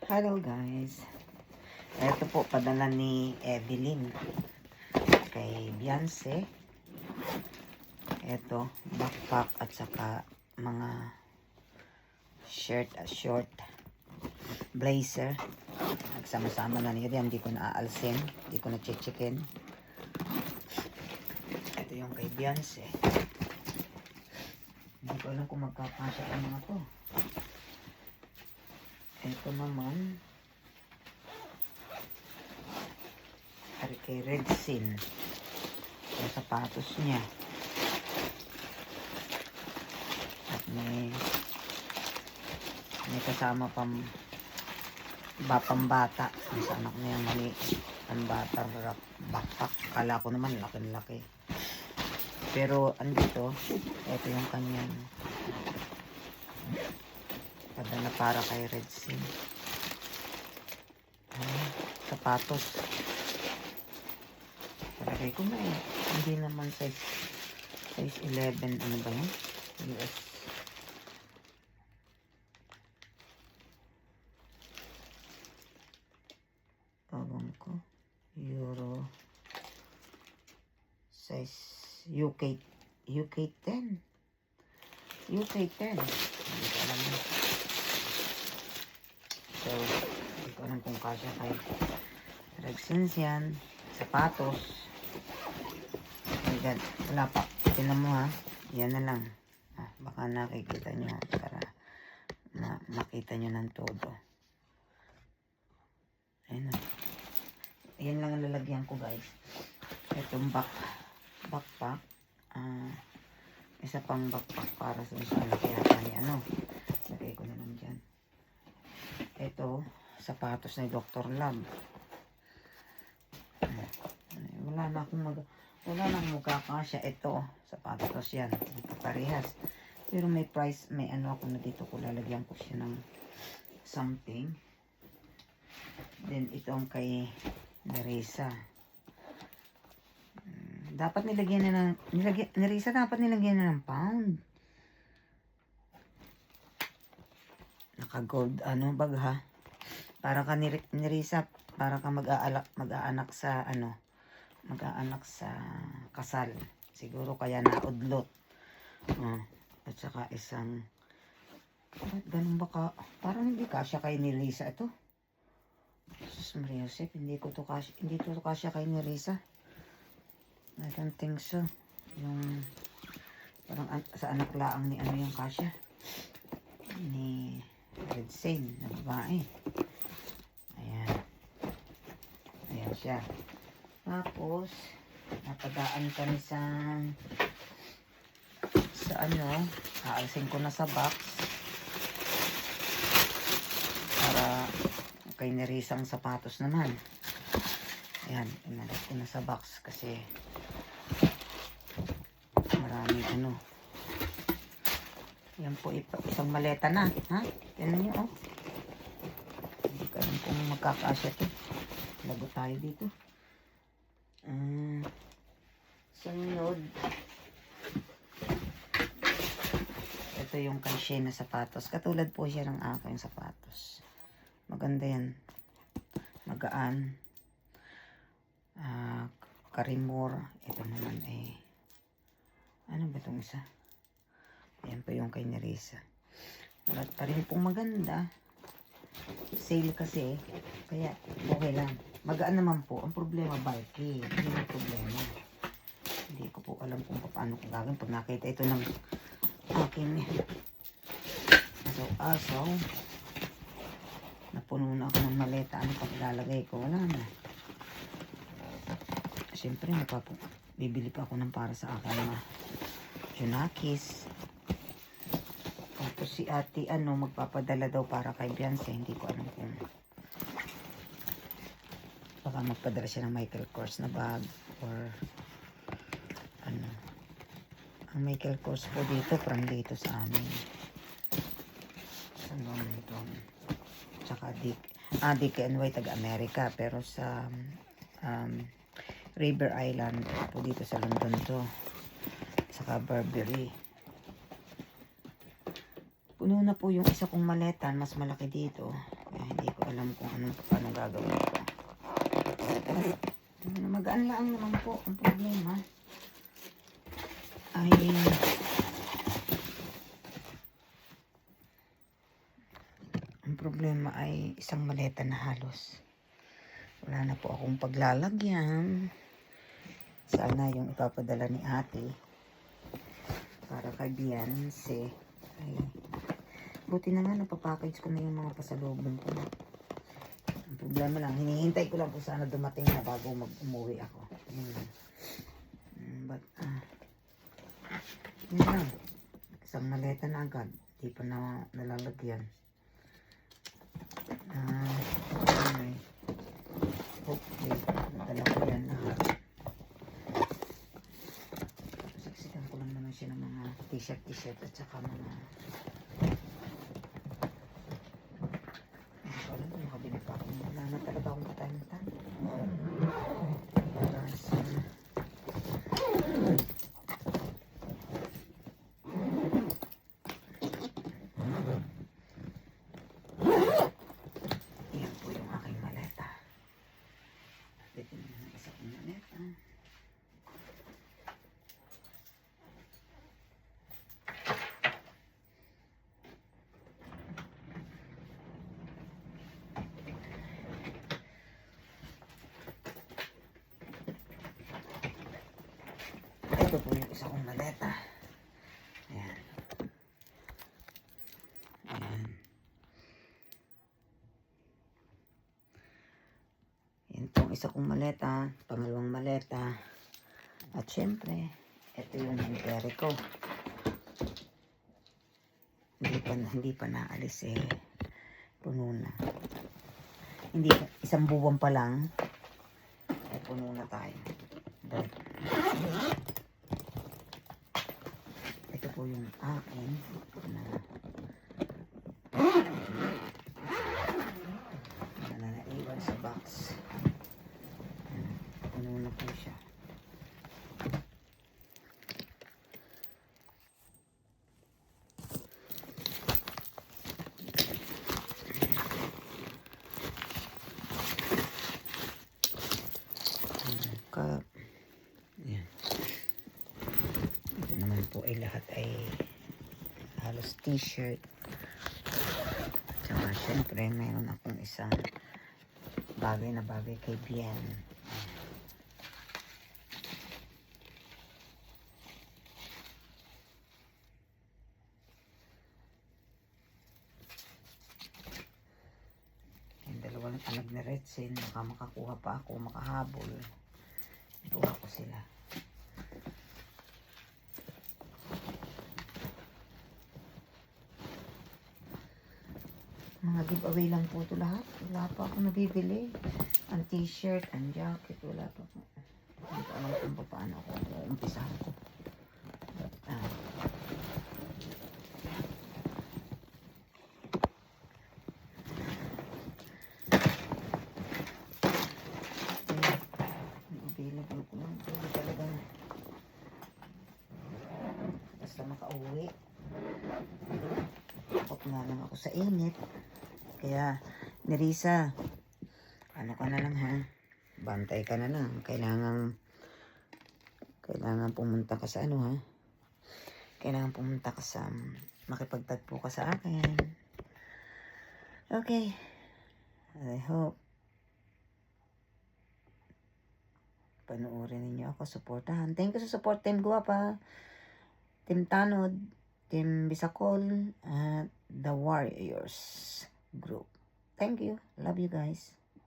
Hello guys. Ito po padala ni Evelyn kay Beyonce. Ito backpack at saka mga short blazer. Nagsama-sama na niya yan. Hindi ko na aalsin. Hindi ko na checkin. Ito yung kay Beyonce. Hindi ko alam kung magkakasya ang mga to. Ito naman kay Red Sin. Yung sapatos niya. At may kasama pambata. Sa anak niya may pambata backpack. Kala ko naman laki-laki. Pero andito, ito yung kanyang padala para kay Red Sin. Sapatos. Palagay ko na eh. Hindi naman size 11. Ano ba yun? US. Tawag ko. Euro. Size UK 10. UK 10. Hindi ko alam na. So, hindi ko alam kung kasya kay Rexins yan. Sapatos. Ayan. Wala pa. Tignan mo ha. Yan na lang. Baka nakikita nyo para makita nyo ng todo. Ayan na. Ayan lang ang lalagyan ko guys. Itong backpack. Isa pang backpack para sa lagyan ni ano. Lagay ko na lang dyan. Ito, sapatos ni Dr. Love. Wala na akong magkakasya. Ito, sapatos yan. Parehas. Pero may price, may ano ako na dito ko lalagyan ko siya ng something. Then, itong kay Nerissa. Dapat nilagyan na ng, Nerissa dapat nilagyan na ng pound. Naka-gold, bag ha. Para ka Nerissa, para ka mag-aanak sa, mag-aanak sa kasal. Siguro kaya naudlot. At saka isang, ganun baka, parang hindi kasya kay Nerissa ito. Jesus Maria Joseph, hindi to kasya kay Nerissa. I don't think so. Yung, parang sa anak laang ni yung kasya. Ni Red Sin, na babae. Ayan. Ayan siya. Tapos, napadaan kami sa aalsin ko na sa box. Para kay Nerisang sapatos naman. Ayan, inalat ko na sa box kasi maraming yan po isang maleta na, ha? Tignan nyo, oh. Hindi ko alam kung magkakasya ito. Lago tayo dito. Sunod. Ito yung kay Shea na sapatos. Katulad po siya ng aking sapatos. Maganda yan. Magaan. Karimor. Ito naman eh. Ano ba itong isa? Ayan po yung kay Nerissa. But pa rin pong maganda. Sale kasi. Kaya okay lang. Magaan naman po. Ang problema bulky. Hindi yung problema. Hindi ko po alam kung paano kung gagawin. Pag nakita ito ng aking aso. Napuno na ako ng maleta. Ano pag ilalagay ko? Wala na. Siyempre, bibili pa ako ng para sa akin mga Junakis. Tapos si ate, magpapadala daw para kay Beyonce. Hindi ko alam kung baka magpadala siya ng Michael Kors na bag or ang Michael Kors po dito from dito sa amin. Tsaka DKNY taga-Amerika pero sa River Island po dito sa London to. Saka Burberry. Puno na po yung isa kong maleta, mas malaki dito. Kaya hindi ko alam kung paano gagawin ko. Magaan lang naman po. Ang problema ay isang maleta na halos. Wala na po akong paglalagyan. Sana yung ipapadala ni ate para kay Beyonce ay buti na nga napapackage ko na yung mga pasalubong ko. Ang problema lang, hinihintay ko lang po sana dumating na bago umuwi ako. Yun lang. But yun lang, isang maleta na agad, di pa na nalalagyan. Anyway, hopefully nadala ko yan lahat. Saksikan ko lang naman siya ng mga t-shirt at saka mga makabili pa ako. Wala na talaga akong katayantan. Yan po yung aking maleta. Dito na yung isa kong maleta. Ito po yung isa kong maleta. Ayan. Ayan. Yan po isa kong maleta. Pangalawang maleta. At syempre, ito yung pere ko. Hindi pa naalis eh. Puno na. Hindi, isang buwan pa lang. Eh, puno na tayo. But, ito po yung akin na naiwan sa box. Puno na po siya. Yan. Ito naman po ay lahat ay halos t-shirt. Tsaka syempre mayroon akong isang bagay na bagay kay Bien. Yung dalawang anak ni Retsin, baka makakuha pa ako, makahabol. Kuha ko sila. Mga giveaway lang po ito lahat. Wala pa ako nabibili. Ang t-shirt, ang jacket, wala pa po. Hindi ko alam kung paano ako umpisahan ko. But, available ko lang. Hindi talaga basta makauwi. Takot nga lang ako sa init. Kaya, Nerissa, ano ka na lang ha? Bantay ka na lang. Kailangan pumunta ka sa ano ha? Kailangan pumunta ka sa makipagtagpo ka sa akin. Okay. I hope panoorin ninyo ako, supportahan. Thank you sa support, Team Guapa, Team Tanod, Team Bisacol, at The Warriors Group. Thank you. Love you guys.